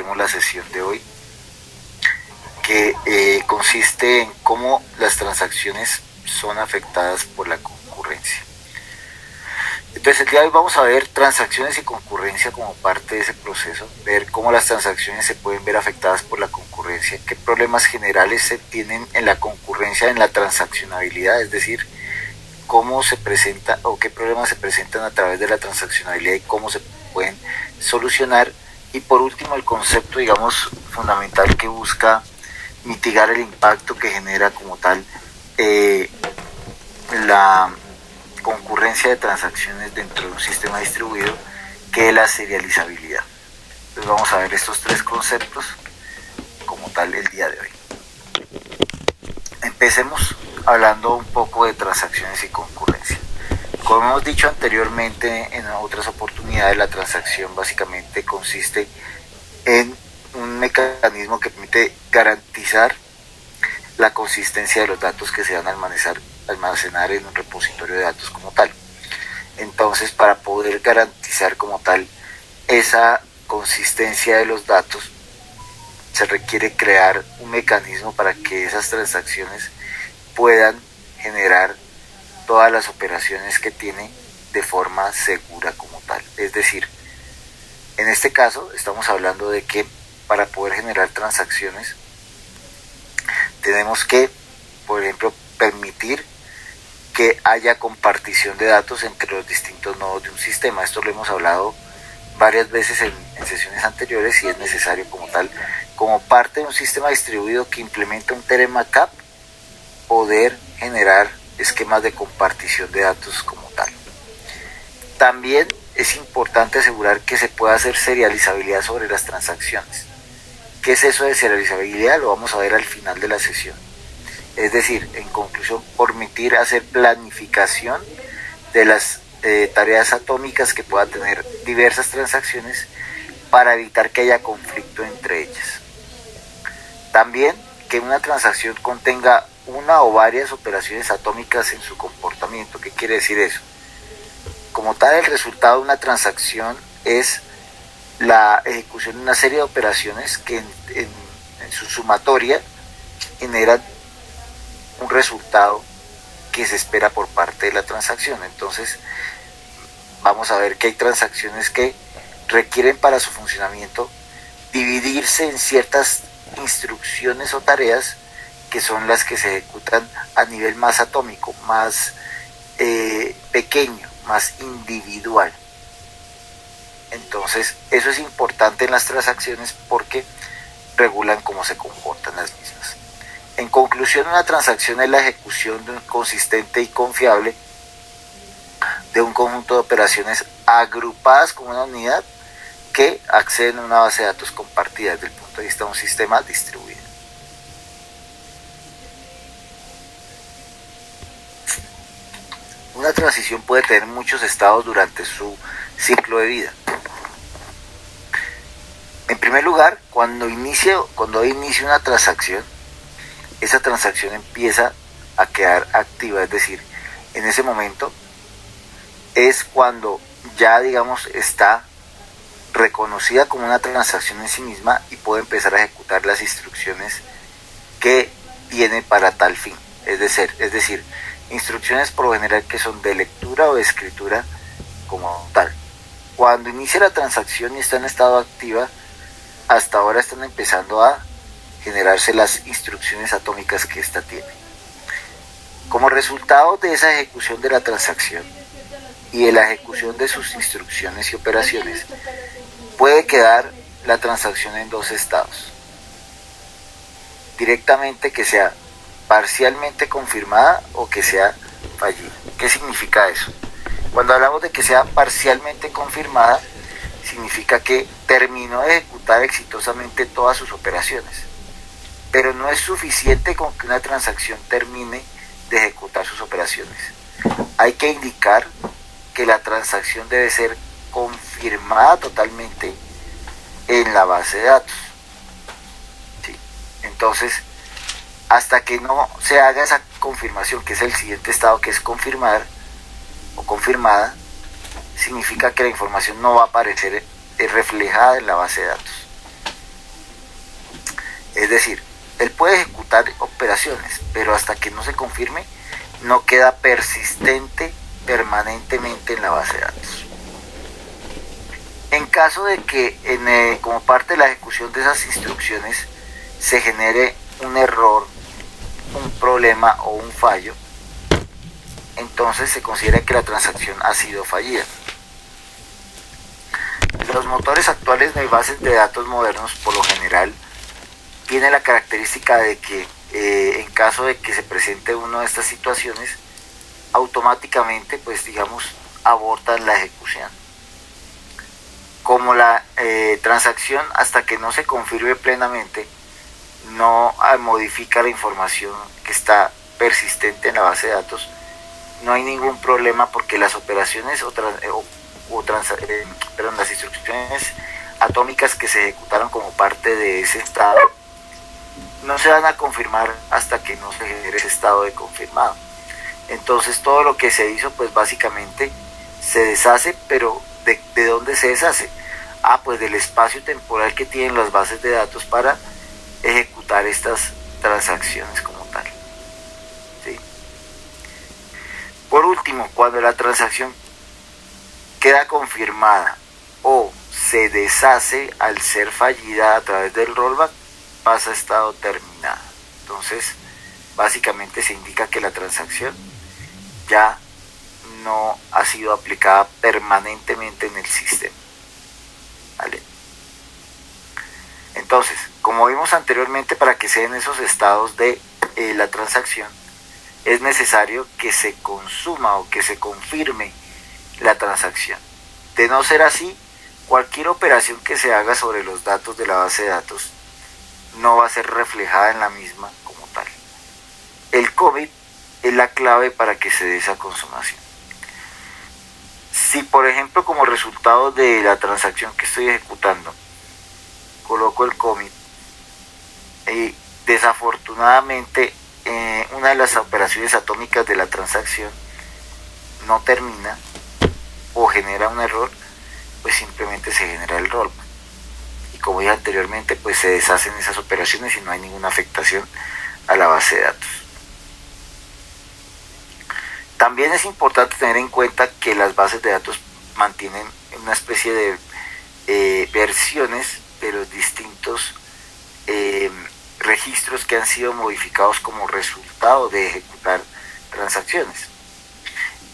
tratemos la sesión de hoy, que consiste en cómo las transacciones son afectadas por la concurrencia. Entonces el día de hoy vamos a ver transacciones y concurrencia como parte de ese proceso, ver cómo las transacciones se pueden ver afectadas por la concurrencia, qué problemas generales se tienen en la concurrencia, en la transaccionabilidad, es decir, cómo se presenta o qué problemas se presentan a través de la transaccionabilidad y cómo se pueden solucionar. Y por último, el concepto, digamos, fundamental que busca mitigar el impacto que genera como tal la concurrencia de transacciones dentro de un sistema distribuido, que es la serializabilidad. Entonces vamos a ver estos tres conceptos como tal el día de hoy. Empecemos hablando un poco de transacciones y concurrencia. Como hemos dicho anteriormente en otras oportunidades, la transacción básicamente consiste en un mecanismo que permite garantizar la consistencia de los datos que se van a almacenar en un repositorio de datos como tal. Entonces, para poder garantizar como tal esa consistencia de los datos, se requiere crear un mecanismo para que esas transacciones puedan generar todas las operaciones que tiene de forma segura como tal. Es decir, en este caso estamos hablando de que para poder generar transacciones tenemos que, por ejemplo, permitir que haya compartición de datos entre los distintos nodos de un sistema. Esto lo hemos hablado varias veces en sesiones anteriores, y es necesario como tal, como parte de un sistema distribuido que implementa un teorema CAP, poder generar esquemas de compartición de datos como tal. También es importante asegurar que se pueda hacer serializabilidad sobre las transacciones. ¿Qué es eso de serializabilidad? Lo vamos a ver al final de la sesión. Es decir, en conclusión, permitir hacer planificación de las tareas atómicas que puedan tener diversas transacciones para evitar que haya conflicto entre ellas. También que una transacción contenga una o varias operaciones atómicas en su comportamiento. ¿Qué quiere decir eso? Como tal, el resultado de una transacción es la ejecución de una serie de operaciones que en su sumatoria generan un resultado que se espera por parte de la transacción. Entonces vamos a ver que hay transacciones que requieren para su funcionamiento dividirse en ciertas instrucciones o tareas que son las que se ejecutan a nivel más atómico, más pequeño, más individual. Entonces eso es importante en las transacciones porque regulan cómo se comportan las mismas. En conclusión, una transacción es la ejecución consistente y confiable de un conjunto de operaciones agrupadas como una unidad que acceden a una base de datos compartida desde el punto de vista de un sistema distribuido. Una transición puede tener muchos estados durante su ciclo de vida. En primer lugar, cuando inicia una transacción, esa transacción empieza a quedar activa, es decir, en ese momento es cuando ya, digamos, está reconocida como una transacción en sí misma y puede empezar a ejecutar las instrucciones que tiene para tal fin. Es decir, instrucciones por lo general que son de lectura o de escritura como tal. Cuando inicia la transacción y está en estado activa, hasta ahora están empezando a generarse las instrucciones atómicas que ésta tiene. Como resultado de esa ejecución de la transacción y de la ejecución de sus instrucciones y operaciones, puede quedar la transacción en dos estados. Directamente, que sea parcialmente confirmada o que sea fallida. ¿Qué significa eso? Cuando hablamos de que sea parcialmente confirmada, significa que terminó de ejecutar exitosamente todas sus operaciones. Pero no es suficiente con que una transacción termine de ejecutar sus operaciones. Hay que indicar que la transacción debe ser confirmada totalmente en la base de datos. ¿Sí? Entonces, hasta que no se haga esa confirmación, que es el siguiente estado, que es confirmar o confirmada, significa que la información no va a aparecer reflejada en la base de datos. Es decir, él puede ejecutar operaciones, pero hasta que no se confirme, no queda persistente permanentemente en la base de datos. En caso de que como parte de la ejecución de esas instrucciones se genere un error, un problema o un fallo, entonces se considera que la transacción ha sido fallida. Los motores actuales de bases de datos modernos, por lo general, tienen la característica de que en caso de que se presente una de estas situaciones, automáticamente, pues digamos, abortan la ejecución. Como la transacción, hasta que no se confirme plenamente, no modifica la información que está persistente en la base de datos, no hay ningún problema porque las operaciones las instrucciones atómicas que se ejecutaron como parte de ese estado no se van a confirmar hasta que no se genere ese estado de confirmado. Entonces todo lo que se hizo pues básicamente se deshace, pero ¿de dónde se deshace? Pues del espacio temporal que tienen las bases de datos para ejecutar estas transacciones como tal. ¿Sí? Por último, cuando la transacción queda confirmada o se deshace al ser fallida a través del rollback, pasa a estado terminado. Entonces, básicamente se indica que la transacción ya no ha sido aplicada permanentemente en el sistema. ¿Vale? Entonces, como vimos anteriormente, para que se den esos estados de la transacción, es necesario que se consuma o que se confirme la transacción. De no ser así, cualquier operación que se haga sobre los datos de la base de datos no va a ser reflejada en la misma como tal. El commit es la clave para que se dé esa consumación. Si por ejemplo como resultado de la transacción que estoy ejecutando coloco el commit y desafortunadamente una de las operaciones atómicas de la transacción no termina o genera un error, pues simplemente se genera el rollback. Y como dije anteriormente, pues se deshacen esas operaciones y no hay ninguna afectación a la base de datos. También es importante tener en cuenta que las bases de datos mantienen una especie de versiones de los distintos registros que han sido modificados como resultado de ejecutar transacciones.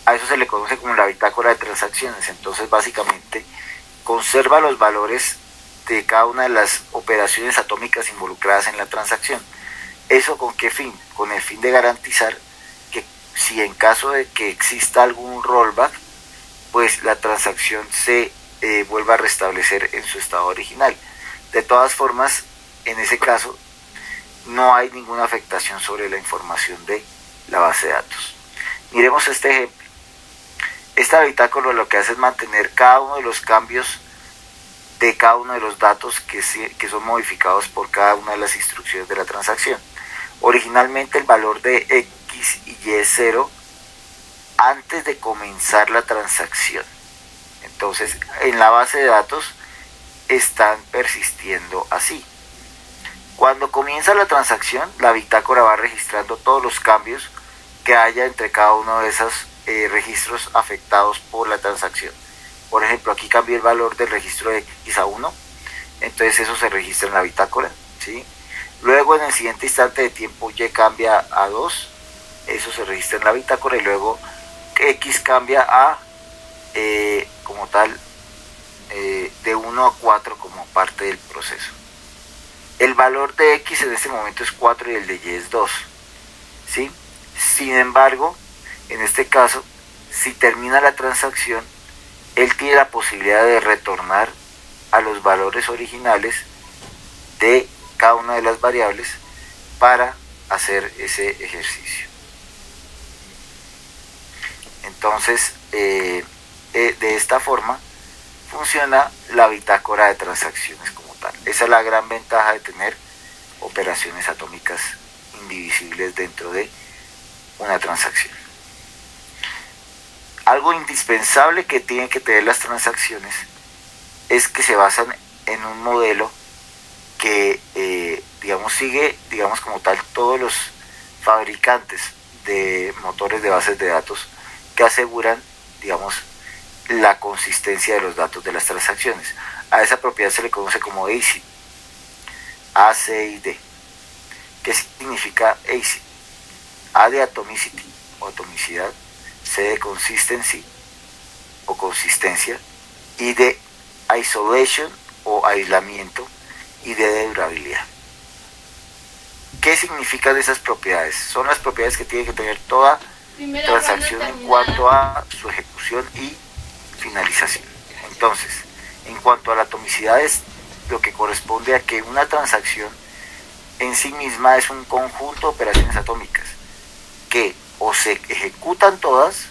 A eso se le conoce como la bitácora de transacciones. Entonces básicamente conserva los valores de cada una de las operaciones atómicas involucradas en la transacción. ¿Eso con qué fin? Con el fin de garantizar que si en caso de que exista algún rollback, pues la transacción se vuelva a restablecer en su estado original. De todas formas, en ese caso no hay ninguna afectación sobre la información de la base de datos. Miremos este ejemplo. Esta bitácora lo que hace es mantener cada uno de los cambios de cada uno de los datos que son modificados por cada una de las instrucciones de la transacción. Originalmente el valor de X y Y es 0 antes de comenzar la transacción. Entonces en la base de datos están persistiendo así. Cuando comienza la transacción, la bitácora va registrando todos los cambios que haya entre cada uno de esos registros afectados por la transacción. Por ejemplo, aquí cambié el valor del registro de X a 1, entonces eso se registra en la bitácora, ¿sí? Luego en el siguiente instante de tiempo Y cambia a 2, eso se registra en la bitácora, y luego X cambia a como tal de 1 a 4 como parte del proceso. El valor de X en este momento es 4 y el de Y es 2, ¿sí? Sin embargo, en este caso, si termina la transacción, él tiene la posibilidad de retornar a los valores originales de cada una de las variables para hacer ese ejercicio. Entonces, de esta forma funciona la bitácora de transacciones como tal. Esa es la gran ventaja de tener operaciones atómicas indivisibles dentro de una transacción. Algo indispensable que tienen que tener las transacciones es que se basan en un modelo que digamos sigue, digamos como tal, todos los fabricantes de motores de bases de datos que aseguran, digamos, la consistencia de los datos de las transacciones. A esa propiedad se le conoce como ACID, A, C y D. ¿Qué significa ACID? A de atomicity o atomicidad, C de consistency o consistencia, I de isolation o aislamiento y D de durabilidad. ¿Qué significan esas propiedades? Son las propiedades que tiene que tener toda transacción en cuanto a su ejecución y finalización. Entonces, en cuanto a la atomicidad, es lo que corresponde a que una transacción en sí misma es un conjunto de operaciones atómicas que o se ejecutan todas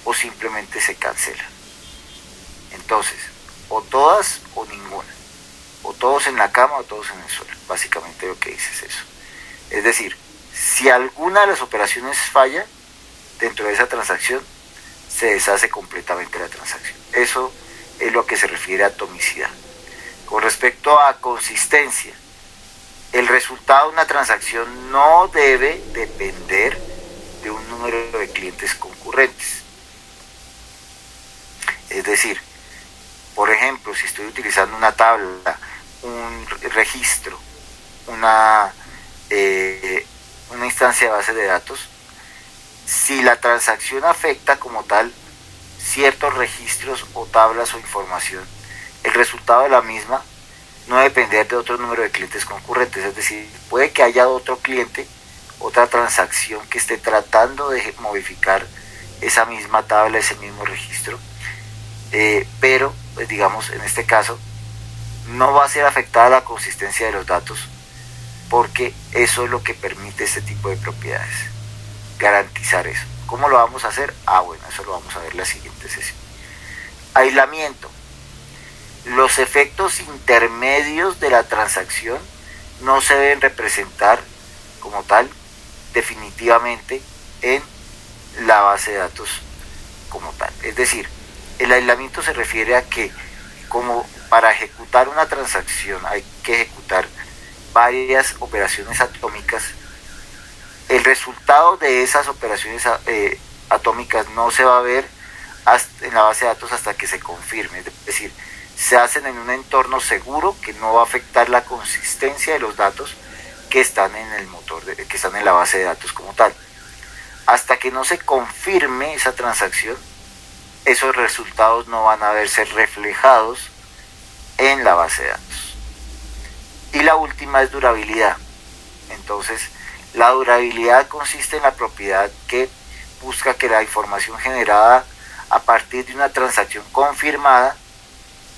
o simplemente se cancelan. Entonces, o todas o ninguna, o todos en la cama o todos en el suelo. Básicamente lo que dice es eso. Es decir, si alguna de las operaciones falla dentro de esa transacción, se deshace completamente la transacción. Eso es lo que se refiere a atomicidad. Con respecto a consistencia, el resultado de una transacción no debe depender de un número de clientes concurrentes. Es decir, por ejemplo, si estoy utilizando una tabla, un registro, una instancia de base de datos, si la transacción afecta como tal ciertos registros o tablas o información, el resultado de la misma no debe depender de otro número de clientes concurrentes. Es decir, puede que haya otro cliente, otra transacción que esté tratando de modificar esa misma tabla, ese mismo registro, pero pues digamos en este caso no va a ser afectada la consistencia de los datos, porque eso es lo que permite este tipo de propiedades, garantizar eso. ¿Cómo lo vamos a hacer? Bueno, eso lo vamos a ver en la siguiente sesión. Aislamiento. Los efectos intermedios de la transacción no se deben representar como tal definitivamente en la base de datos como tal. Es decir, el aislamiento se refiere a que como para ejecutar una transacción hay que ejecutar varias operaciones atómicas, el resultado de esas operaciones atómicas no se va a ver en la base de datos hasta que se confirme. Es decir, se hacen en un entorno seguro que no va a afectar la consistencia de los datos que están en el motor, que están en la base de datos como tal. Hasta que no se confirme esa transacción, esos resultados no van a verse reflejados en la base de datos. Y la última es durabilidad. Entonces, la durabilidad consiste en la propiedad que busca que la información generada a partir de una transacción confirmada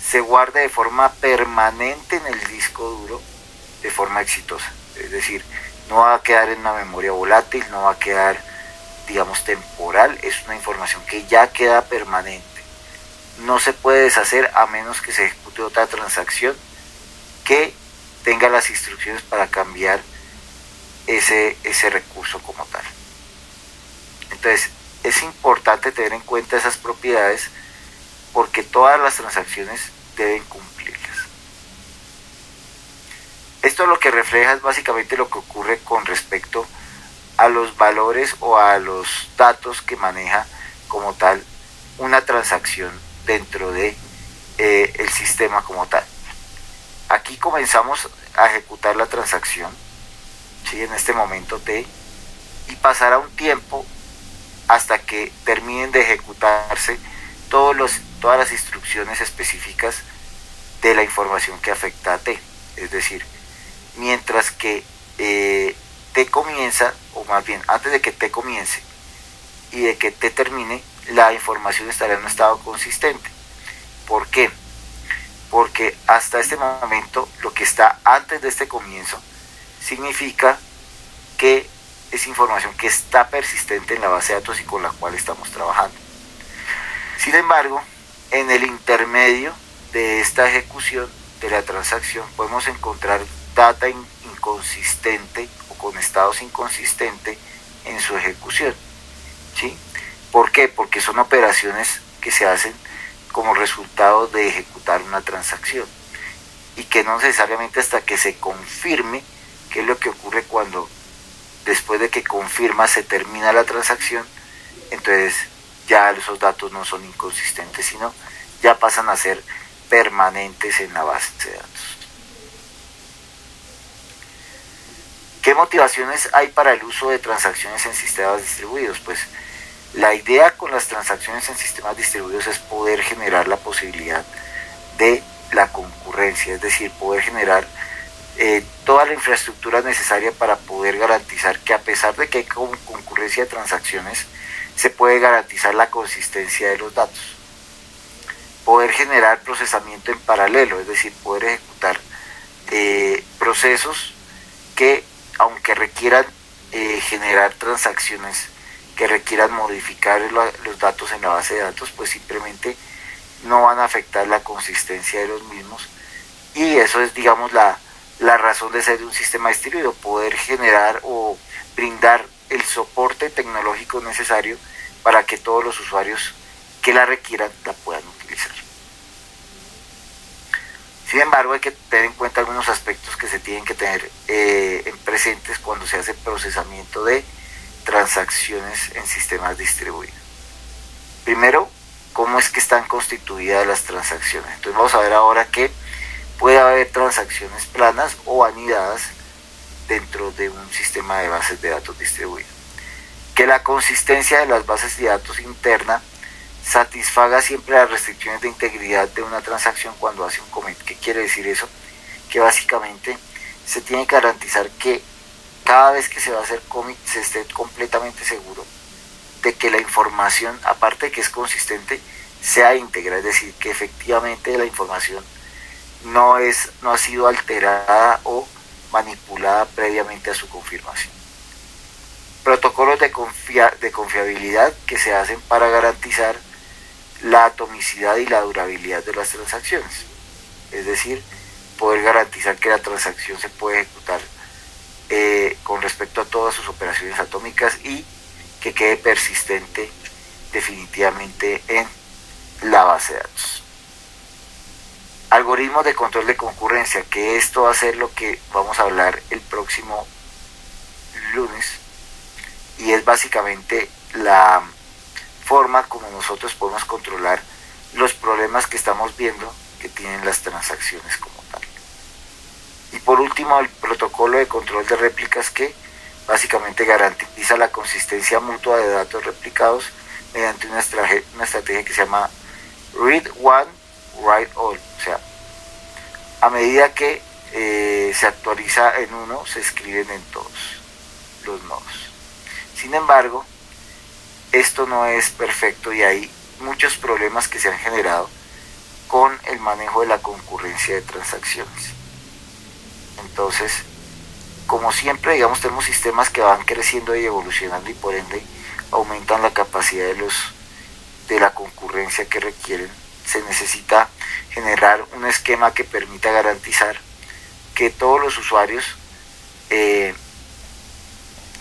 se guarde de forma permanente en el disco duro de forma exitosa. Es decir, no va a quedar en una memoria volátil, no va a quedar, digamos, temporal, es una información que ya queda permanente. No se puede deshacer a menos que se ejecute otra transacción que tenga las instrucciones para cambiar ese recurso como tal. Entonces, es importante tener en cuenta esas propiedades porque todas las transacciones deben cumplirlas. Esto lo que refleja es básicamente lo que ocurre con respecto a los valores o a los datos que maneja como tal una transacción dentro de el sistema como tal. Aquí comenzamos a ejecutar la transacción, ¿sí? En este momento T, y pasará un tiempo hasta que terminen de ejecutarse todas las instrucciones específicas de la información que afecta a T. Es decir, mientras que T comienza, o más bien antes de que T comience y de que T termine, la información estará en un estado consistente. ¿Por qué? Porque hasta este momento lo que está antes de este comienzo significa que es información que está persistente en la base de datos y con la cual estamos trabajando. Sin embargo, en el intermedio de esta ejecución de la transacción podemos encontrar data inconsistente o con estados inconsistentes en su ejecución, ¿sí? ¿Por qué? Porque son operaciones que se hacen como resultado de ejecutar una transacción. y que no necesariamente hasta que se confirme, que es lo que ocurre cuando después de que confirma se termina la transacción, entonces ya esos datos no son inconsistentes, sino ya pasan a ser permanentes en la base de datos. ¿Qué motivaciones hay para el uso de transacciones en sistemas distribuidos? Pues la idea con las transacciones en sistemas distribuidos es poder generar la posibilidad de la concurrencia, es decir, poder generar toda la infraestructura necesaria para poder garantizar que a pesar de que hay concurrencia de transacciones, se puede garantizar la consistencia de los datos. Poder generar procesamiento en paralelo, es decir, poder ejecutar procesos que, aunque requieran generar transacciones que requieran modificar los datos en la base de datos, pues simplemente no van a afectar la consistencia de los mismos. Y eso es, digamos, la razón de ser de un sistema distribuido, poder generar o brindar el soporte tecnológico necesario para que todos los usuarios que la requieran la puedan utilizar. Sin embargo, hay que tener en cuenta algunos aspectos que se tienen que tener en presentes cuando se hace procesamiento de transacciones en sistemas distribuidos. Primero, cómo es que están constituidas las transacciones. Entonces vamos a ver ahora que puede haber transacciones planas o anidadas dentro de un sistema de bases de datos distribuido. Que la consistencia de las bases de datos interna satisfaga siempre las restricciones de integridad de una transacción cuando hace un commit. ¿Qué quiere decir eso? Que básicamente se tiene que garantizar que cada vez que se va a hacer commit se esté completamente seguro de que la información, aparte de que es consistente, sea íntegra, es decir, que efectivamente la información no ha sido alterada o manipulada previamente a su confirmación. Protocolos de confiabilidad que se hacen para garantizar la atomicidad y la durabilidad de las transacciones, es decir, poder garantizar que la transacción se puede ejecutar con respecto a todas sus operaciones atómicas y que quede persistente definitivamente en la base de datos. Algoritmos de control de concurrencia, que esto va a ser lo que vamos a hablar el próximo lunes, y es básicamente la forma como nosotros podemos controlar los problemas que estamos viendo que tienen las transacciones como tal. Y por último, el protocolo de control de réplicas, que básicamente garantiza la consistencia mutua de datos replicados mediante una estrategia que se llama Read One, Write All. O sea, a medida que se actualiza en uno, se escriben en todos los nodos. Sin embargo, esto no es perfecto y hay muchos problemas que se han generado con el manejo de la concurrencia de transacciones. Entonces, como siempre, digamos, tenemos sistemas que van creciendo y evolucionando y por ende aumentan la capacidad de la concurrencia que requieren. Se necesita generar un esquema que permita garantizar que todos los usuarios que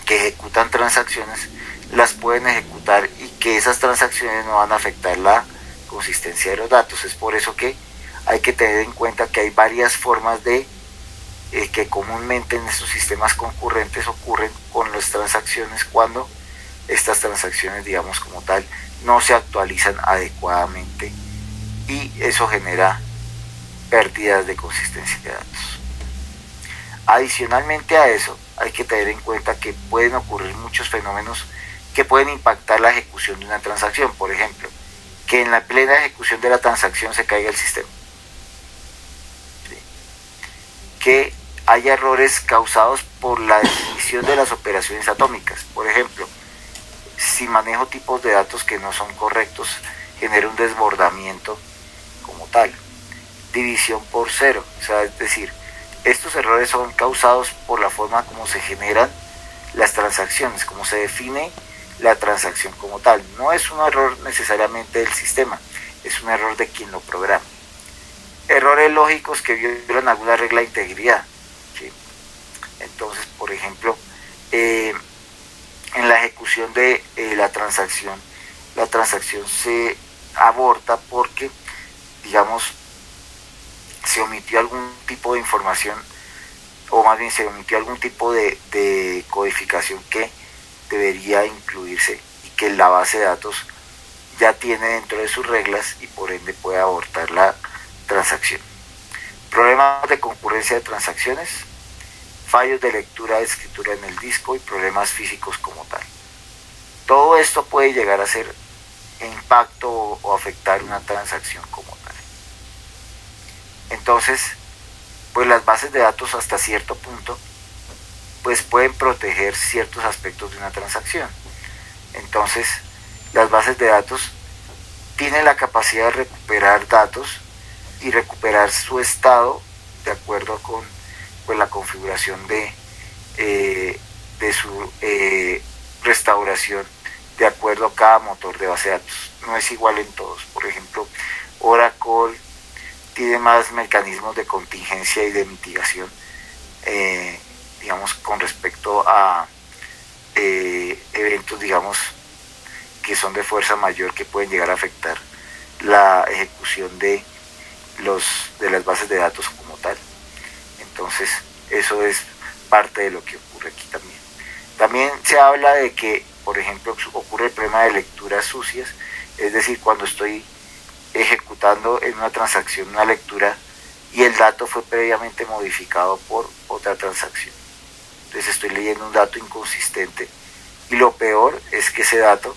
ejecutan transacciones las pueden ejecutar y que esas transacciones no van a afectar la consistencia de los datos. Es por eso que hay que tener en cuenta que hay varias formas de que comúnmente en estos sistemas concurrentes ocurren con las transacciones cuando estas transacciones, digamos como tal, no se actualizan adecuadamente y eso genera pérdidas de consistencia de datos. Adicionalmente a eso, hay que tener en cuenta que pueden ocurrir muchos fenómenos que pueden impactar la ejecución de una transacción. Por ejemplo, que en la plena ejecución de la transacción se caiga el sistema. ¿Sí? Que haya errores causados por la definición de las operaciones atómicas. Por ejemplo, si manejo tipos de datos que no son correctos, genera un desbordamiento como tal. División por cero, o sea, es decir, estos errores son causados por la forma como se generan las transacciones, como se define la transacción como tal. No es un error necesariamente del sistema, es un error de quien lo programa. Errores lógicos que violan alguna regla de integridad. ¿Sí? Entonces, por ejemplo, en la ejecución de la transacción se aborta porque, digamos, se omitió algún tipo de información, o más bien se omitió algún tipo de codificación que debería incluirse y que la base de datos ya tiene dentro de sus reglas y por ende puede abortar la transacción. Problemas de concurrencia de transacciones, fallos de lectura de escritura en el disco y problemas físicos como tal. Todo esto puede llegar a ser impacto o afectar una transacción como tal. Entonces, pues las bases de datos hasta cierto punto pues pueden proteger ciertos aspectos de una transacción. Entonces, las bases de datos tienen la capacidad de recuperar datos y recuperar su estado de acuerdo con pues, la configuración de su restauración de acuerdo a cada motor de base de datos. No es igual en todos. Por ejemplo, Oracle tiene más mecanismos de contingencia y de mitigación, digamos, con respecto a eventos, digamos, que son de fuerza mayor que pueden llegar a afectar la ejecución de las bases de datos como tal. Entonces, eso es parte de lo que ocurre aquí también. También se habla de que, por ejemplo, ocurre el problema de lecturas sucias, es decir, cuando estoy ejecutando en una transacción una lectura y el dato fue previamente modificado por otra transacción. Entonces estoy leyendo un dato inconsistente y lo peor es que ese dato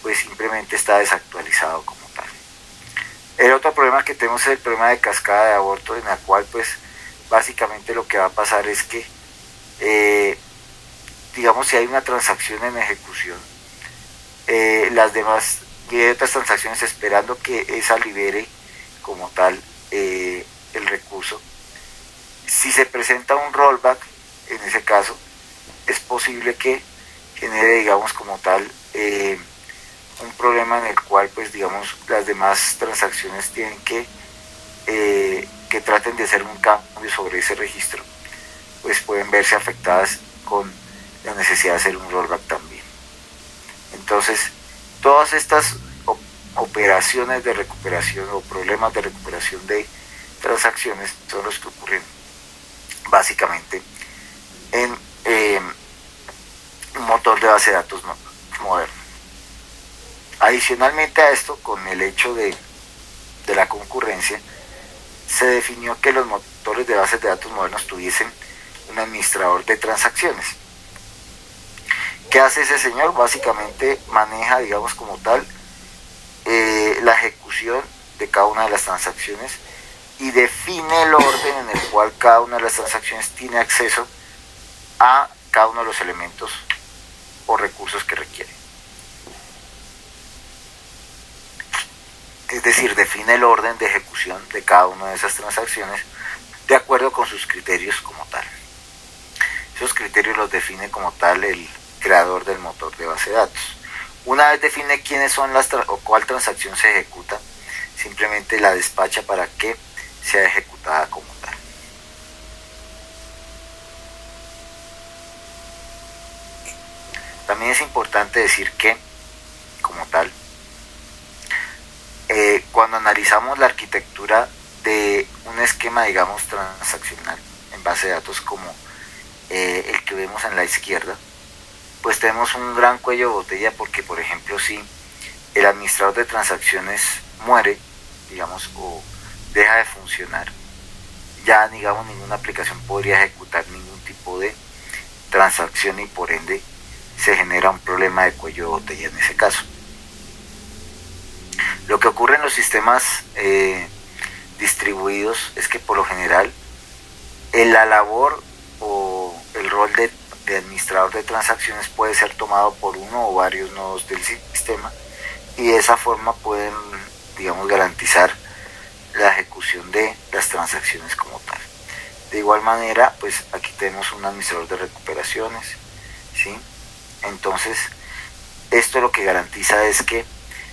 pues simplemente está desactualizado como tal. El otro problema que tenemos es el problema de cascada de aborto, en la cual pues básicamente lo que va a pasar es que digamos si hay una transacción en ejecución, las demás y hay otras transacciones esperando que esa libere como tal el recurso. Si se presenta un rollback, en ese caso, es posible que genere, digamos, como tal, un problema en el cual, pues, digamos, las demás transacciones tienen que traten de hacer un cambio sobre ese registro, pues pueden verse afectadas con la necesidad de hacer un rollback también. Entonces, todas estas operaciones de recuperación o problemas de recuperación de transacciones son los que ocurren básicamente en un motor de base de datos moderno. Adicionalmente a esto, con el hecho de la concurrencia, se definió que los motores de bases de datos modernos tuviesen un administrador de transacciones. ¿Qué hace ese señor? Básicamente maneja, digamos como tal, la ejecución de cada una de las transacciones y define el orden en el cual cada una de las transacciones tiene acceso a cada uno de los elementos o recursos que requiere. Es decir, define el orden de ejecución de cada una de esas transacciones de acuerdo con sus criterios como tal. Esos criterios los define como tal el creador del motor de base de datos. Una vez define quiénes son o cuál transacción se ejecuta, simplemente la despacha para que sea ejecutada como tal. También es importante decir que, como tal, cuando analizamos la arquitectura de un esquema, digamos, transaccional en base de datos como el que vemos en la izquierda, pues tenemos un gran cuello de botella porque, por ejemplo, si el administrador de transacciones muere, digamos, o deja de funcionar, ya, digamos, ninguna aplicación podría ejecutar ningún tipo de transacción y por ende se genera un problema de cuello de botella en ese caso. Lo que ocurre en los sistemas distribuidos es que por lo general la labor o el rol de administrador de transacciones puede ser tomado por uno o varios nodos del sistema y de esa forma pueden, digamos, garantizar la ejecución de las transacciones como tal. De igual manera, pues aquí tenemos un administrador de recuperaciones, ¿sí? Entonces, esto lo que garantiza es que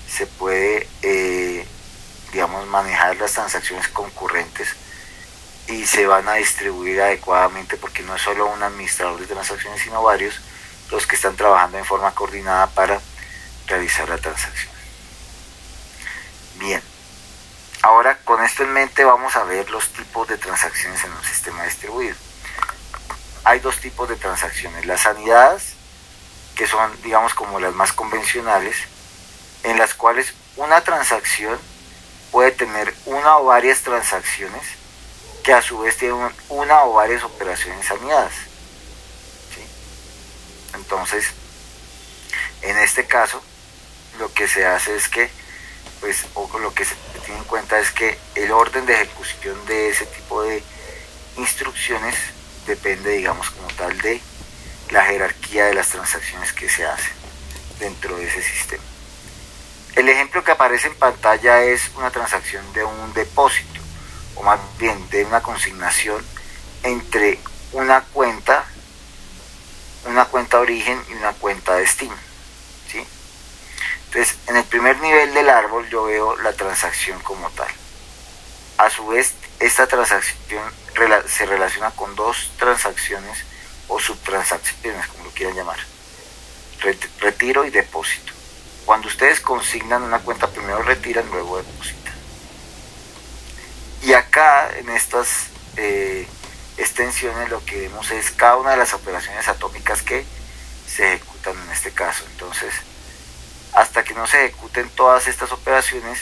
se puede, digamos, manejar las transacciones concurrentes y se van a distribuir adecuadamente porque no es solo un administrador de transacciones sino varios los que están trabajando en forma coordinada para realizar la transacción. Bien, Ahora, con esto en mente, vamos a ver los tipos de transacciones en un sistema distribuido. Hay dos tipos de transacciones: las anidadas, que son, digamos, como las más convencionales, en las cuales una transacción puede tener una o varias transacciones que a su vez tienen una o varias operaciones anidadas, ¿sí? Entonces, en este caso, lo que se hace es que, pues, o lo que se tiene en cuenta es que el orden de ejecución de ese tipo de instrucciones depende, digamos, como tal, de la jerarquía de las transacciones que se hacen dentro de ese sistema. El ejemplo que aparece en pantalla es una transacción de un depósito, o más bien de una consignación entre una cuenta origen y una cuenta destino, ¿sí? Entonces, en el primer nivel del árbol yo veo la transacción como tal. A su vez, esta transacción se relaciona con dos transacciones o subtransacciones, como lo quieran llamar: retiro y depósito. Cuando ustedes consignan una cuenta, primero retiran, luego depositan. Y acá, en estas extensiones, lo que vemos es cada una de las operaciones atómicas que se ejecutan en este caso. Entonces, hasta que no se ejecuten todas estas operaciones,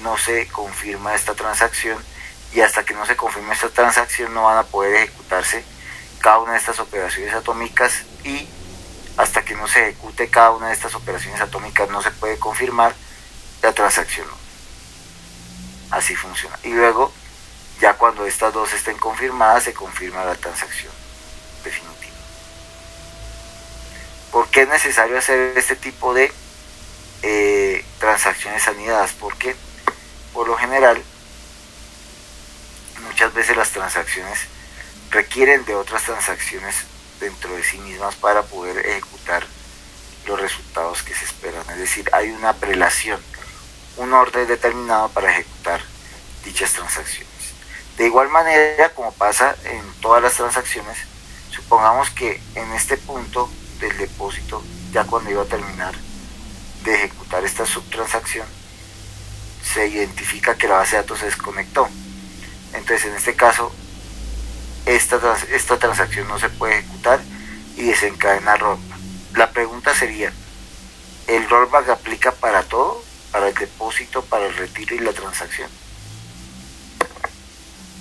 no se confirma esta transacción, y hasta que no se confirme esta transacción no van a poder ejecutarse cada una de estas operaciones atómicas, y hasta que no se ejecute cada una de estas operaciones atómicas no se puede confirmar la transacción. Así funciona. Y luego, ya cuando estas dos estén confirmadas, se confirma la transacción definitiva. ¿Por qué es necesario hacer este tipo de transacciones anidadas? Porque por lo general muchas veces las transacciones requieren de otras transacciones dentro de sí mismas para poder ejecutar los resultados que se esperan. Es decir, hay una prelación, un orden determinado para ejecutar dichas transacciones. De igual manera, como pasa en todas las transacciones, supongamos que en este punto del depósito, ya cuando iba a terminar de ejecutar esta subtransacción, se identifica que la base de datos se desconectó. Entonces, en este caso, esta transacción no se puede ejecutar y desencadena rollback. La pregunta sería: ¿el rollback aplica para todo? ¿Para el depósito, para el retiro y la transacción?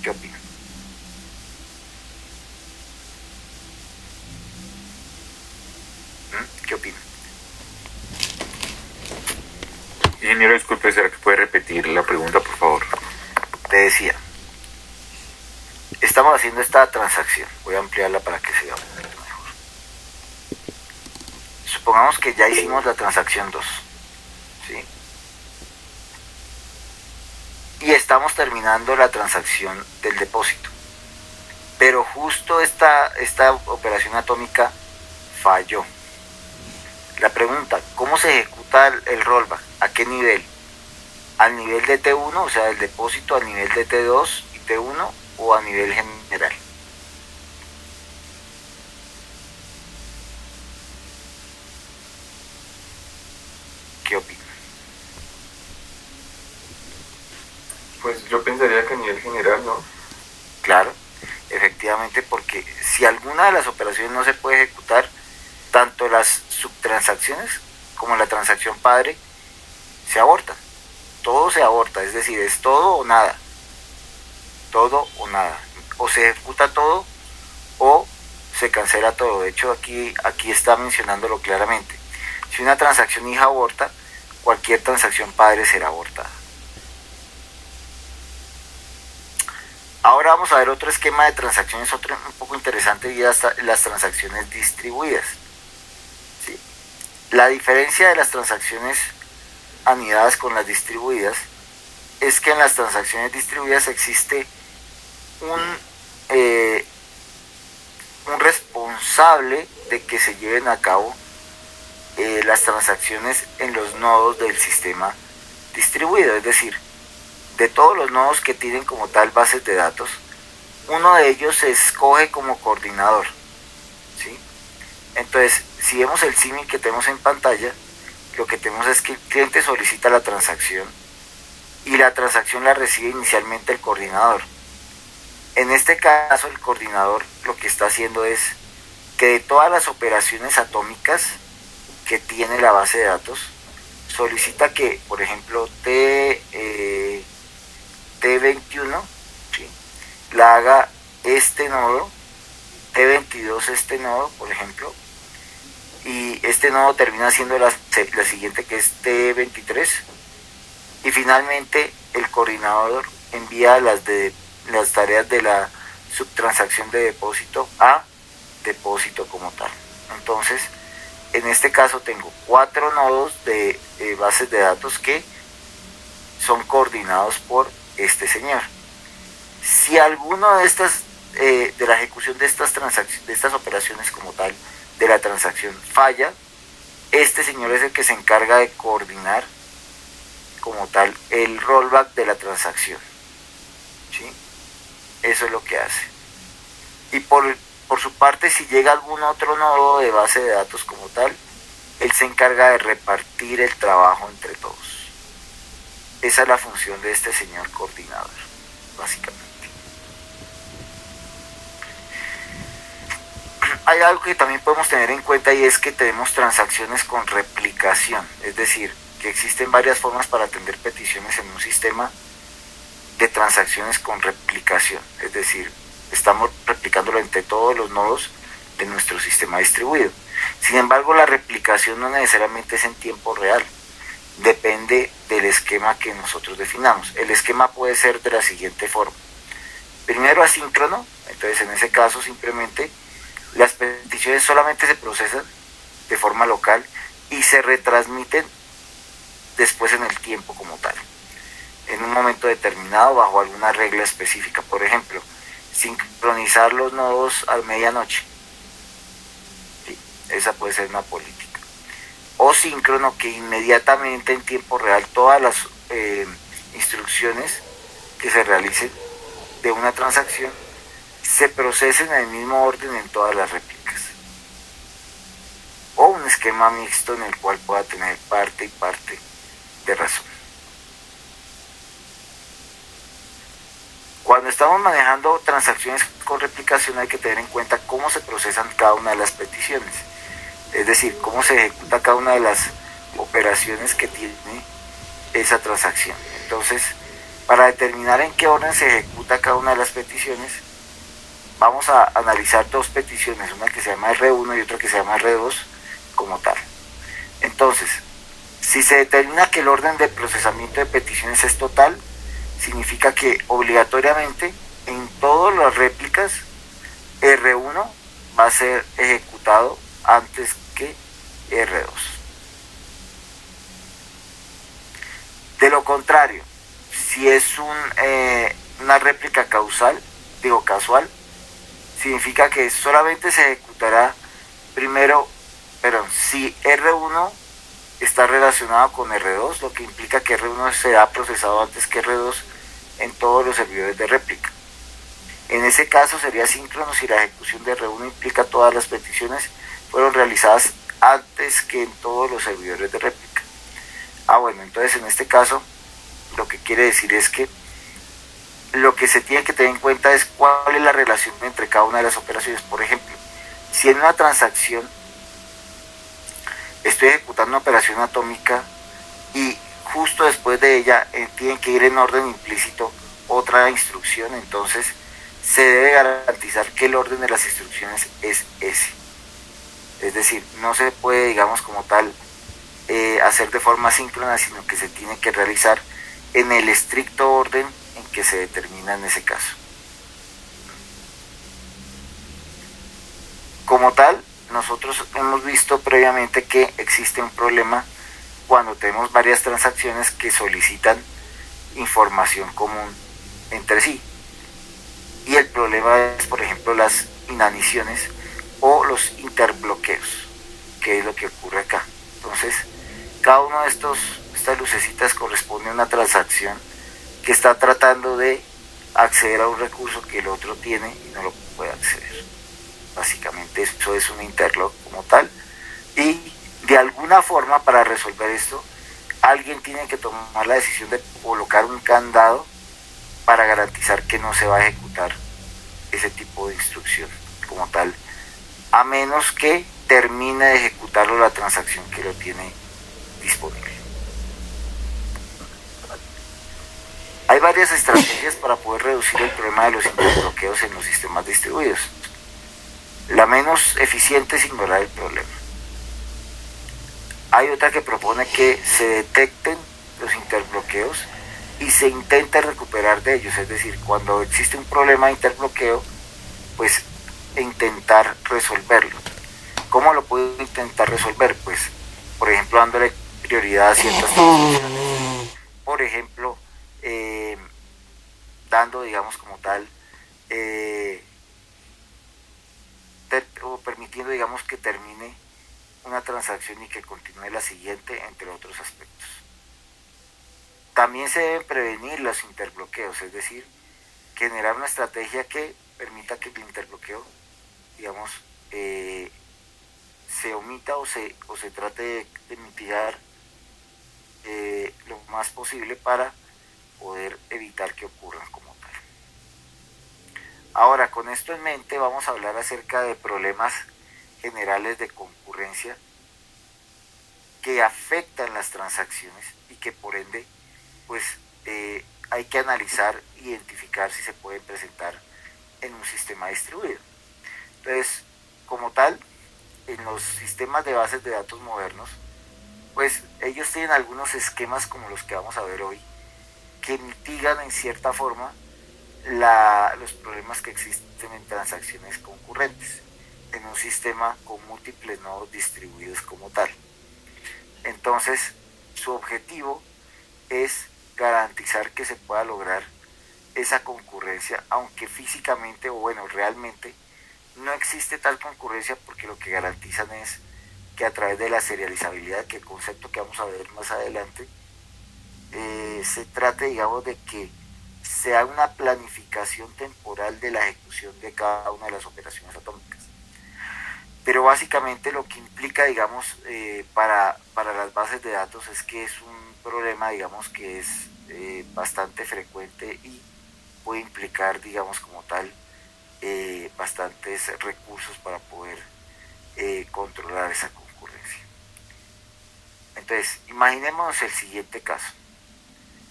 ¿Qué opinan? ¿Qué opinan? Ingeniero, disculpe, ¿será que puede repetir la pregunta, por favor? Te decía, estamos haciendo esta transacción. Voy a ampliarla para que se vea un poquito mejor. Supongamos que ya hicimos la transacción 2, ¿sí? Y estamos terminando la transacción del depósito. Pero justo esta operación atómica falló. La pregunta: ¿cómo se ejecuta el rollback? ¿A qué nivel? ¿Al nivel de T1, o sea, del depósito, al nivel de T2 y T1, o a nivel general? ¿Qué opinan? Pues yo pensaría que a nivel general, ¿no? Claro, efectivamente, porque si alguna de las operaciones no se puede ejecutar, tanto las subtransacciones como la transacción padre se abortan. Todo se aborta, es decir, es todo o nada. Todo o nada. O se ejecuta todo o se cancela todo. De hecho, aquí está mencionándolo claramente. Si una transacción hija aborta, cualquier transacción padre será abortada. Ahora vamos a ver otro esquema de transacciones, otro un poco interesante, y las transacciones distribuidas. ¿Sí? La diferencia de las transacciones anidadas con las distribuidas es que en las transacciones distribuidas existe un responsable de que se lleven a cabo las transacciones en los nodos del sistema distribuido. Es decir, de todos los nodos que tienen como tal bases de datos, uno de ellos se escoge como coordinador, ¿sí? Entonces, si vemos el símil que tenemos en pantalla, lo que tenemos es que el cliente solicita la transacción y la transacción la recibe inicialmente el coordinador. En este caso, el coordinador lo que está haciendo es que de todas las operaciones atómicas que tiene la base de datos, solicita que, por ejemplo, T21, ¿sí?, la haga este nodo, T22 este nodo, por ejemplo, y este nodo termina siendo la siguiente, que es T23, y finalmente el coordinador envía las tareas de la subtransacción de depósito a depósito como tal. Entonces, en este caso tengo 4 nodos de bases de datos que son coordinados por este señor. Si alguno de estas de la ejecución de estas transacciones, de estas operaciones como tal, de la transacción falla, este señor es el que se encarga de coordinar como tal el rollback de la transacción, ¿sí? Eso es lo que hace. Y por su parte, si llega algún otro nodo de base de datos como tal, él se encarga de repartir el trabajo entre todos. Esa es la función de este señor coordinador, básicamente. Hay algo que también podemos tener en cuenta, y es que tenemos transacciones con replicación, es decir, que existen varias formas para atender peticiones en un sistema de transacciones con replicación, es decir, estamos replicándolo entre todos los nodos de nuestro sistema distribuido. Sin embargo, la replicación no necesariamente es en tiempo real, depende del esquema que nosotros definamos. El esquema puede ser de la siguiente forma: primero asíncrono, entonces en ese caso simplemente las peticiones solamente se procesan de forma local y se retransmiten después en el tiempo como tal, en un momento determinado bajo alguna regla específica. Por ejemplo, sincronizar los nodos a medianoche, ¿sí?, esa puede ser una política. O síncrono, que inmediatamente en tiempo real todas las instrucciones que se realicen de una transacción se procesen en el mismo orden en todas las réplicas. O un esquema mixto en el cual pueda tener parte y parte de razón. Cuando estamos manejando transacciones con replicación, hay que tener en cuenta cómo se procesan cada una de las peticiones, es decir, cómo se ejecuta cada una de las operaciones que tiene esa transacción. Entonces, para determinar en qué orden se ejecuta cada una de las peticiones, vamos a analizar dos peticiones, una que se llama R1 y otra que se llama R2 como tal. Entonces, si se determina que el orden de procesamiento de peticiones es total, significa que obligatoriamente en todas las réplicas R1 va a ser ejecutado antes que R2. De lo contrario, si es una réplica casual, significa que solamente se ejecutará primero, si R1 está relacionado con R2, lo que implica que R1 será procesado antes que R2 en todos los servidores de réplica. En ese caso sería síncrono si la ejecución de R1 implica todas las peticiones fueron realizadas antes que en todos los servidores de réplica. Bueno, entonces en este caso lo que quiere decir es que lo que se tiene que tener en cuenta es cuál es la relación entre cada una de las operaciones. Por ejemplo, si en una transacción estoy ejecutando una operación atómica y justo después de ella tienen que ir en orden implícito otra instrucción, entonces se debe garantizar que el orden de las instrucciones es ese. Es decir, no se puede, digamos, como tal, hacer de forma síncrona, sino que se tiene que realizar en el estricto orden en que se determina en ese caso. Como tal, nosotros hemos visto previamente que existe un problema cuando tenemos varias transacciones que solicitan información común entre sí. Y el problema es, por ejemplo, las inaniciones o los interbloqueos, que es lo que ocurre acá. Entonces, cada uno de estas lucecitas corresponde a una transacción que está tratando de acceder a un recurso que el otro tiene y no lo puede acceder. Básicamente eso es un interlock como tal, y de alguna forma para resolver esto alguien tiene que tomar la decisión de colocar un candado para garantizar que no se va a ejecutar ese tipo de instrucción como tal, a menos que termine de ejecutarlo la transacción que lo tiene disponible. Hay varias estrategias para poder reducir el problema de los interbloqueos en los sistemas distribuidos. La menos eficiente es ignorar el problema. Hay otra que propone que se detecten los interbloqueos y se intente recuperar de ellos, es decir, cuando existe un problema de interbloqueo, pues intentar resolverlo. ¿Cómo lo puedo intentar resolver? Pues, por ejemplo, dándole prioridad a ciertas transacciones. Por ejemplo, dando, digamos, como tal, o permitiendo, digamos, que termine una transacción y que continúe la siguiente, entre otros aspectos. También se deben prevenir los interbloqueos, es decir, generar una estrategia que permita que el interbloqueo, digamos, se omita o se trate de mitigar lo más posible para poder evitar que ocurran como tal. Ahora, con esto en mente, vamos a hablar acerca de problemas generales de concurrencia que afectan las transacciones y que por ende, pues hay que analizar, identificar si se pueden presentar en un sistema distribuido. Entonces, como tal, en los sistemas de bases de datos modernos, pues ellos tienen algunos esquemas como los que vamos a ver hoy, que mitigan en cierta forma los problemas que existen en transacciones concurrentes en un sistema con múltiples nodos distribuidos como tal. Entonces, su objetivo es garantizar que se pueda lograr esa concurrencia, aunque físicamente, o bueno, realmente no existe tal concurrencia, porque lo que garantizan es que a través de la serializabilidad, que el concepto que vamos a ver más adelante, se trate, digamos, de que sea una planificación temporal de la ejecución de cada una de las operaciones atómicas. Pero básicamente lo que implica, digamos, para las bases de datos es que es un problema, digamos, que es bastante frecuente y puede implicar, digamos, como tal, bastantes recursos para poder controlar esa concurrencia. Entonces, imaginémonos el siguiente caso.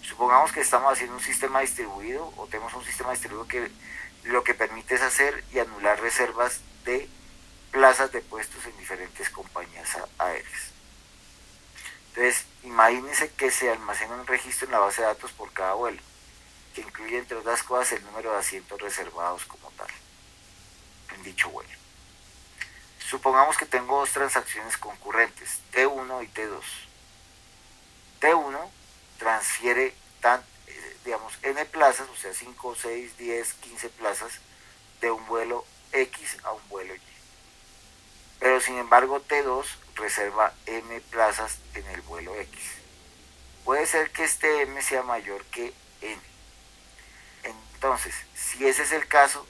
Supongamos que estamos haciendo un sistema distribuido o tenemos un sistema distribuido que lo que permite es hacer y anular reservas de plazas de puestos en diferentes compañías aéreas. Entonces, imagínense que se almacena un registro en la base de datos por cada vuelo, que incluye, entre otras cosas, el número de asientos reservados como tal en dicho vuelo. Supongamos que tengo dos transacciones concurrentes, T1 y T2. T1 transfiere digamos, n plazas, o sea, 5, 6, 10, 15 plazas de un vuelo X a un vuelo Y. Pero sin embargo T2 reserva m plazas en el vuelo X. Puede ser que este m sea mayor que n. Entonces, si ese es el caso,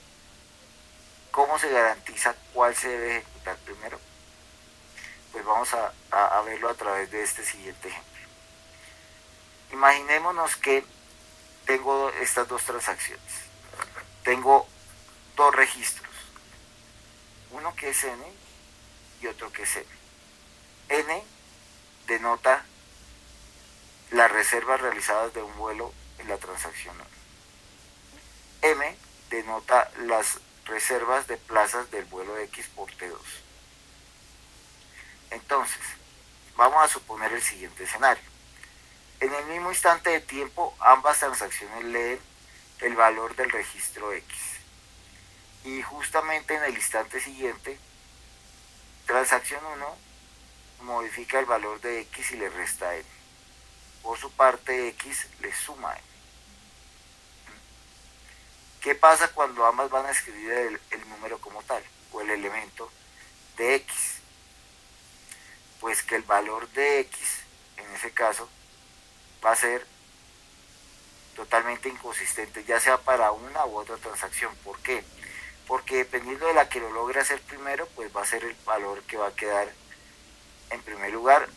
¿cómo se garantiza cuál se debe ejecutar primero? Pues vamos a verlo a través de este siguiente ejemplo. Imaginémonos que tengo estas dos transacciones. Tengo dos registros. Uno que es n y otro que es m. N denota las reservas realizadas de un vuelo en la transacción 1. M denota las reservas de plazas del vuelo X por T2. Entonces, vamos a suponer el siguiente escenario. En el mismo instante de tiempo, ambas transacciones leen el valor del registro X. Y justamente en el instante siguiente, transacción 1 modifica el valor de X y le resta N. Por su parte, X le suma N. ¿Qué pasa cuando ambas van a escribir el número como tal, o el elemento de X? Pues que el valor de X, en ese caso, va a ser totalmente inconsistente, ya sea para una u otra transacción. ¿Por qué? Porque dependiendo de la que lo logre hacer primero, pues va a ser el valor que va a quedar en primer lugar,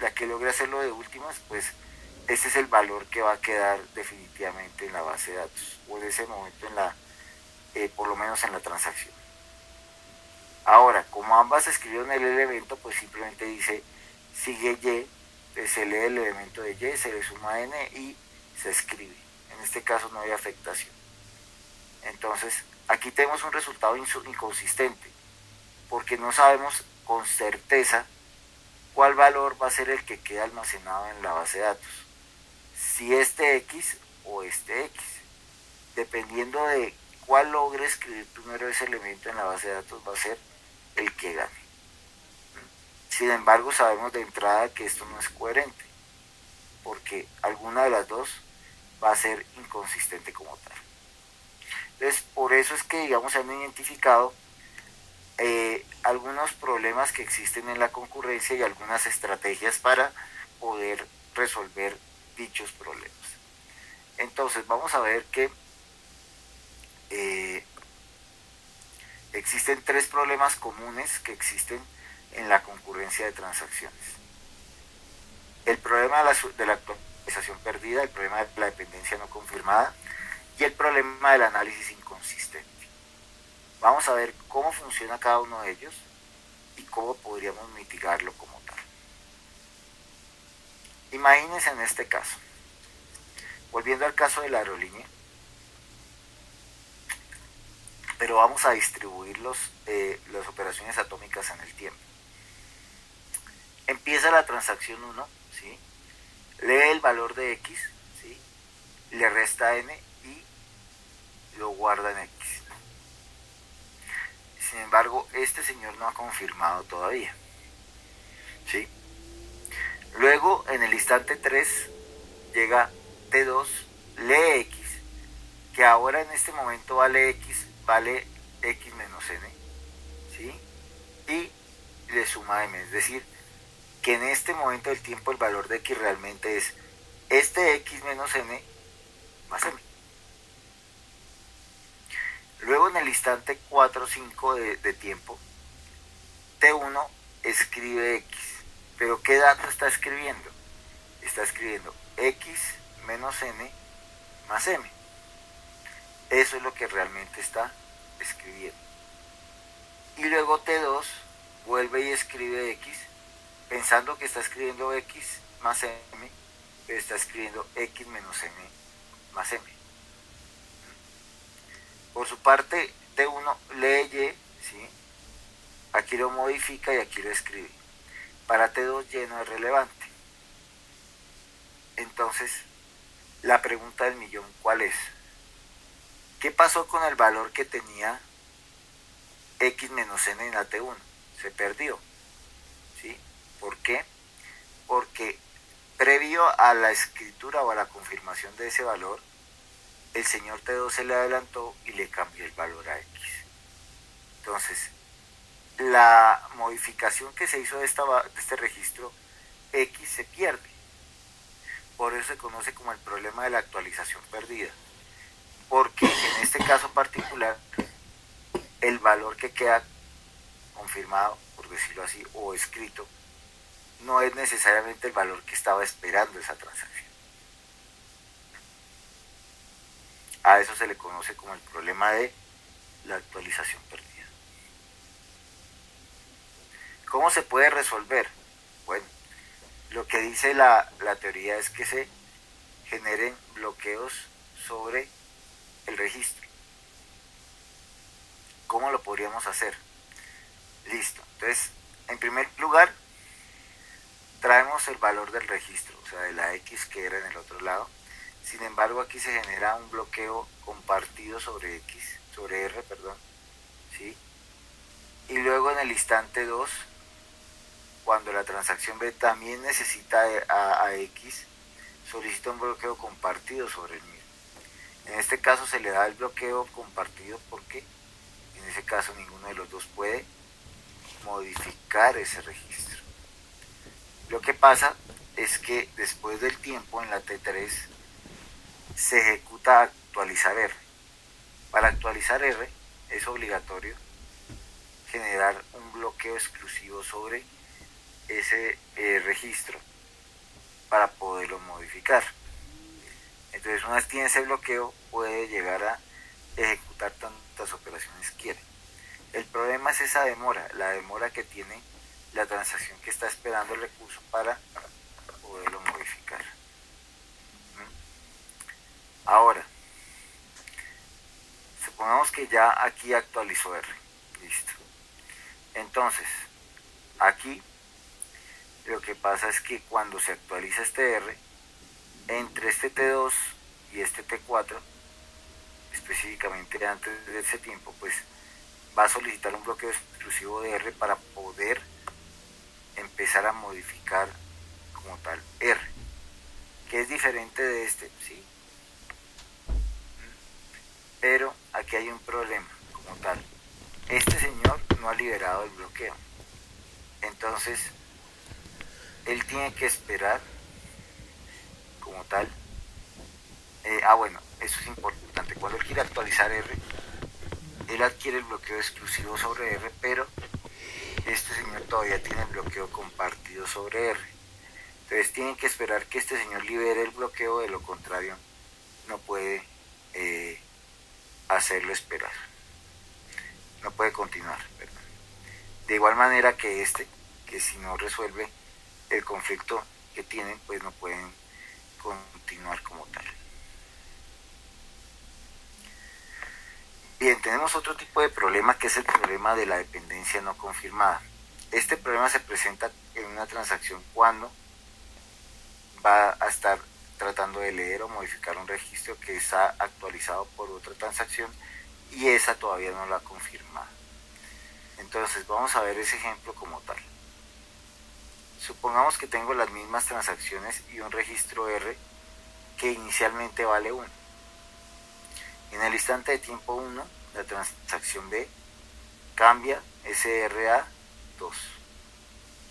la que logre hacerlo de últimas, pues ese es el valor que va a quedar definitivamente en la base de datos, o en ese momento por lo menos en la transacción. Ahora, como ambas escribieron el elemento, pues simplemente dice sigue Y, se lee el elemento de Y, se le suma N y se escribe. En este caso no hay afectación. Entonces, aquí tenemos un resultado inconsistente, porque no sabemos con certeza cuál valor va a ser el que queda almacenado en la base de datos. Si este X o este X. Dependiendo de cuál logre escribir primero ese elemento en la base de datos, va a ser el que gane. Sin embargo, sabemos de entrada que esto no es coherente, porque alguna de las dos va a ser inconsistente como tal. Entonces, por eso es que, digamos, se han identificado algunos problemas que existen en la concurrencia y algunas estrategias para poder resolver dichos problemas. Entonces, vamos a ver que existen tres problemas comunes que existen en la concurrencia de transacciones. El problema de la actualización perdida, el problema de la dependencia no confirmada y el problema del análisis inconsistente. Vamos a ver cómo funciona cada uno de ellos y cómo podríamos mitigarlo como tal. Imagínense en este caso, volviendo al caso de la aerolínea, pero vamos a distribuir las operaciones atómicas en el tiempo. Empieza la transacción 1, ¿sí? Lee el valor de X, ¿sí? Le resta N y lo guarda en X. Sin embargo, este señor no ha confirmado todavía, ¿sí? Luego, en el instante 3, llega T2, lee X, que ahora en este momento vale X menos N, ¿sí? Y le suma M, es decir, que en este momento del tiempo el valor de X realmente es este X menos N más M. Luego en el instante 4 5 de tiempo, T1 escribe X, pero ¿qué dato está escribiendo? Está escribiendo X menos N más M. Eso es lo que realmente está escribiendo. Y luego T2 vuelve y escribe X, pensando que está escribiendo X más M, pero está escribiendo X menos M más M. Por su parte, T1 lee Y, ¿sí? Aquí lo modifica y aquí lo escribe. Para T2 Y no es relevante. Entonces, la pregunta del millón, ¿cuál es? ¿Qué pasó con el valor que tenía X menos N en la T1? Se perdió, ¿sí? ¿Por qué? Porque previo a la escritura o a la confirmación de ese valor, el señor T2 se le adelantó y le cambió el valor a X. Entonces, la modificación que se hizo de este registro X se pierde. Por eso se conoce como el problema de la actualización perdida. Porque en este caso particular, el valor que queda confirmado, por decirlo así, o escrito, no es necesariamente el valor que estaba esperando esa transacción. A eso se le conoce como el problema de la actualización perdida. ¿Cómo se puede resolver? Bueno, lo que dice la teoría es que se generen bloqueos sobre el registro. ¿Cómo lo podríamos hacer? Listo. Entonces, en primer lugar, traemos el valor del registro, o sea, de la X que era en el otro lado. Sin embargo, aquí se genera un bloqueo compartido sobre R, ¿sí? Y luego en el instante 2, cuando la transacción B también necesita a X, solicita un bloqueo compartido sobre el mismo. En este caso se le da el bloqueo compartido porque en ese caso ninguno de los dos puede modificar ese registro. Lo que pasa es que después del tiempo en la T3 se ejecuta actualizar R. Para actualizar R es obligatorio generar un bloqueo exclusivo sobre ese registro para poderlo modificar. Entonces, una vez tiene ese bloqueo, puede llegar a ejecutar tantas operaciones quiere. El problema es esa demora, la demora que tiene la transacción que está esperando el recurso para poderlo modificar. Ahora, supongamos que ya aquí actualizó R. Listo. Entonces, aquí lo que pasa es que cuando se actualiza este R, entre este T2 y este T4, específicamente antes de ese tiempo, pues va a solicitar un bloqueo exclusivo de R para poder empezar a modificar como tal R, que es diferente de este, sí, pero aquí hay un problema como tal. Este señor no ha liberado el bloqueo, entonces él tiene que esperar como tal. Bueno, eso es importante. Cuando él quiere actualizar R, él adquiere el bloqueo exclusivo sobre R, pero este señor todavía tiene el bloqueo compartido sobre R. Entonces tienen que esperar que este señor libere el bloqueo, de lo contrario no puede hacerlo esperar. No puede continuar, perdón. De igual manera que que si no resuelve el conflicto que tienen, pues no pueden continuar como tal. Bien, tenemos otro tipo de problema, que es el problema de la dependencia no confirmada. Este problema se presenta en una transacción cuando va a estar tratando de leer o modificar un registro que está actualizado por otra transacción y esa todavía no la ha confirmado. Entonces vamos a ver ese ejemplo como tal. Supongamos que tengo las mismas transacciones y un registro R que inicialmente vale 1. En el instante de tiempo 1, la transacción B cambia ese R a 2.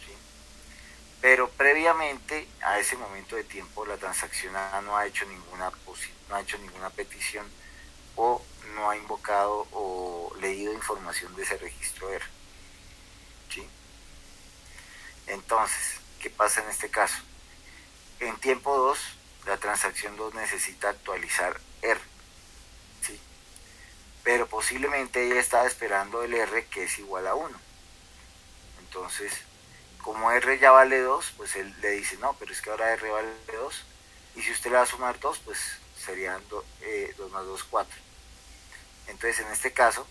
¿Sí? Pero previamente a ese momento de tiempo, la transacción A no ha hecho ninguna petición o no ha invocado o leído información de ese registro R. ¿Sí? Entonces, ¿qué pasa en este caso? En tiempo 2, la transacción 2 necesita actualizar R. ¿Sí? Pero posiblemente ella estaba esperando el R que es igual a 1. Entonces, como R ya vale 2, pues él le dice, no, pero es que ahora R vale 2. Y si usted le va a sumar 2, pues serían 2 más 2, 4. Entonces, en este caso,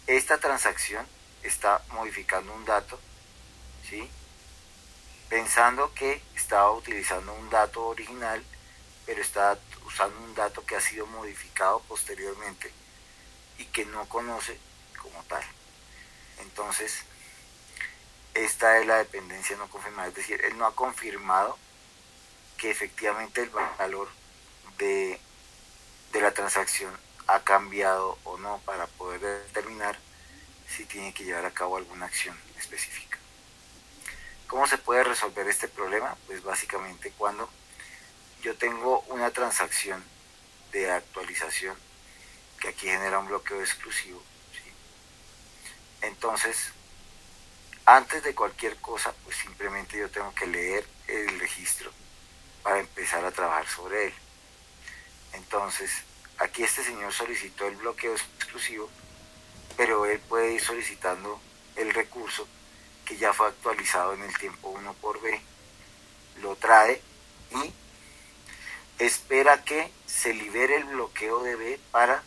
esta transacción está modificando un dato, ¿sí? Pensando que estaba utilizando un dato original, pero está usando un dato que ha sido modificado posteriormente y que no conoce como tal. Entonces, esta es la dependencia no confirmada, es decir, él no ha confirmado que efectivamente el valor de la transacción ha cambiado o no para poder determinar si tiene que llevar a cabo alguna acción específica. ¿Cómo se puede resolver este problema? Pues básicamente cuando yo tengo una transacción de actualización que aquí genera un bloqueo exclusivo, ¿sí? Entonces, antes de cualquier cosa, pues simplemente yo tengo que leer el registro para empezar a trabajar sobre él. Entonces, aquí este señor solicitó el bloqueo exclusivo, pero él puede ir solicitando el recurso que ya fue actualizado en el tiempo 1 por B, lo trae y espera que se libere el bloqueo de B para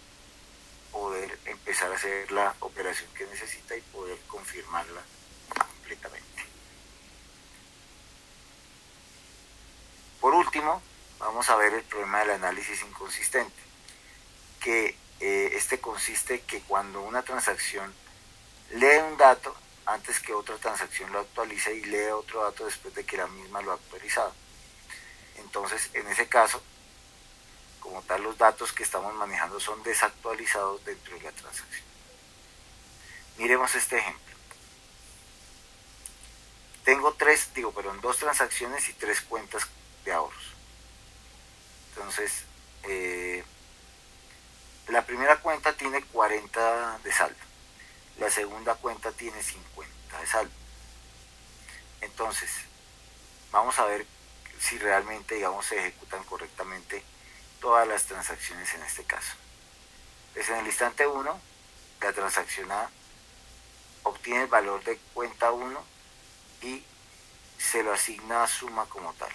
poder empezar a hacer la operación que necesita y poder confirmarla completamente. Por último, vamos a ver el problema del análisis inconsistente, que este consiste que cuando una transacción lee un dato antes que otra transacción lo actualice y lee otro dato después de que la misma lo ha actualizado. Entonces, en ese caso, como tal, los datos que estamos manejando son desactualizados dentro de la transacción. Miremos este ejemplo. Tengo dos transacciones y 3 cuentas de ahorros. Entonces, la primera cuenta tiene 40 de saldo. La segunda cuenta tiene 50 de saldo. Entonces, vamos a ver si realmente, digamos, se ejecutan correctamente todas las transacciones en este caso. Entonces, en el instante 1, la transacción A obtiene el valor de cuenta 1 y se lo asigna a suma como tal.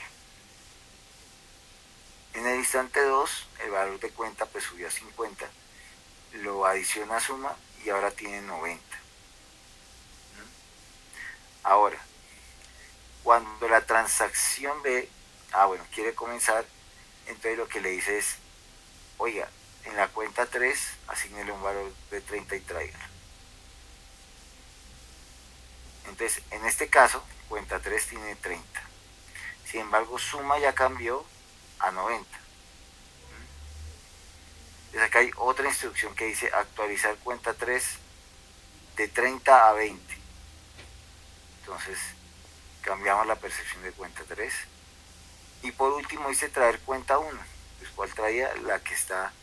En el instante 2, el valor de cuenta pues subió a 50, lo adiciona a suma y ahora tiene 90. Ahora, cuando la transacción B, quiere comenzar, entonces lo que le dice es, oiga, en la cuenta 3, asígnele un valor de 30 y tráigalo. Entonces, en este caso, cuenta 3 tiene 30. Sin embargo, suma ya cambió a 90. Entonces acá hay otra instrucción que dice actualizar cuenta 3 de 30 a 20. Entonces, cambiamos la percepción de cuenta 3. Y por último dice traer cuenta 1. Pues, ¿cuál traía? La que está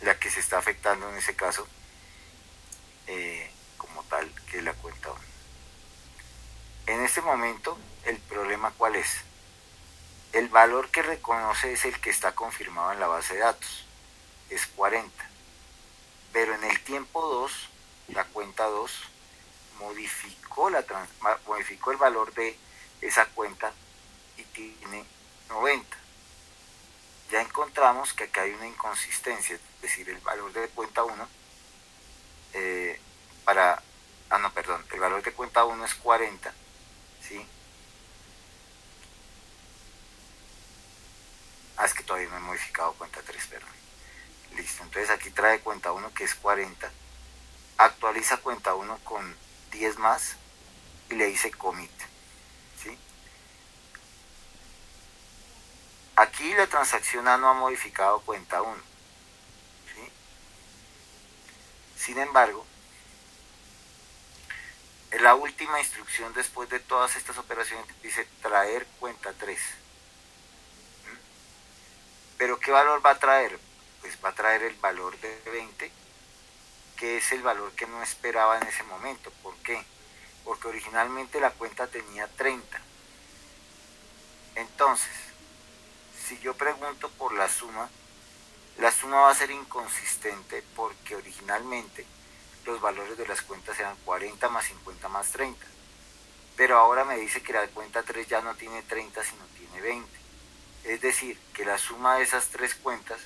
la que se está afectando en ese caso como tal, que es la cuenta 1. En este momento, el problema ¿cuál es? El valor que reconoce es el que está confirmado en la base de datos, es 40. Pero en el tiempo 2, la cuenta 2 modificó el valor de esa cuenta y tiene 90. Ya encontramos que acá hay una inconsistencia, es decir, el valor de cuenta 1 el valor de cuenta 1 es 40, ¿sí? Es que todavía no he modificado cuenta 3, perdón. Listo, entonces aquí trae cuenta 1 que es 40, actualiza cuenta 1 con 10 más y le dice commit, ¿sí? Aquí la transacción A no ha modificado cuenta 1, ¿sí? Sin embargo, en la última instrucción después de todas estas operaciones dice traer cuenta 3. ¿Pero qué valor va a traer? Pues va a traer el valor de 20, que es el valor que no esperaba en ese momento. ¿Por qué? Porque originalmente la cuenta tenía 30. Entonces, si yo pregunto por la suma va a ser inconsistente porque originalmente los valores de las cuentas eran 40 más 50 más 30. Pero ahora me dice que la cuenta 3 ya no tiene 30, sino tiene 20. Es decir, que la suma de esas tres cuentas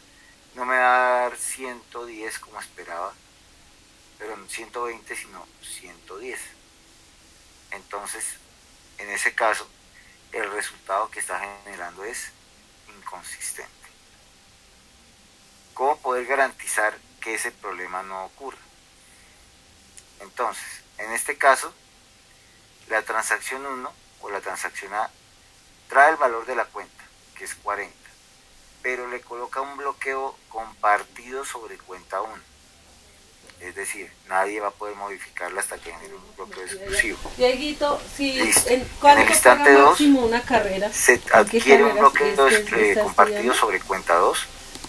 no me va a dar 110 como esperaba, pero no 120, sino 110. Entonces, en ese caso, el resultado que está generando es inconsistente. ¿Cómo poder garantizar que ese problema no ocurra? Entonces, en este caso, la transacción 1 o la transacción A trae el valor de la cuenta, que es 40, pero le coloca un bloqueo compartido sobre cuenta 1. Es decir, nadie va a poder modificarla hasta que genere un bloqueo exclusivo. Dieguito, si en el instante 2 una carrera, se adquiere un bloqueo compartido sobre cuenta 2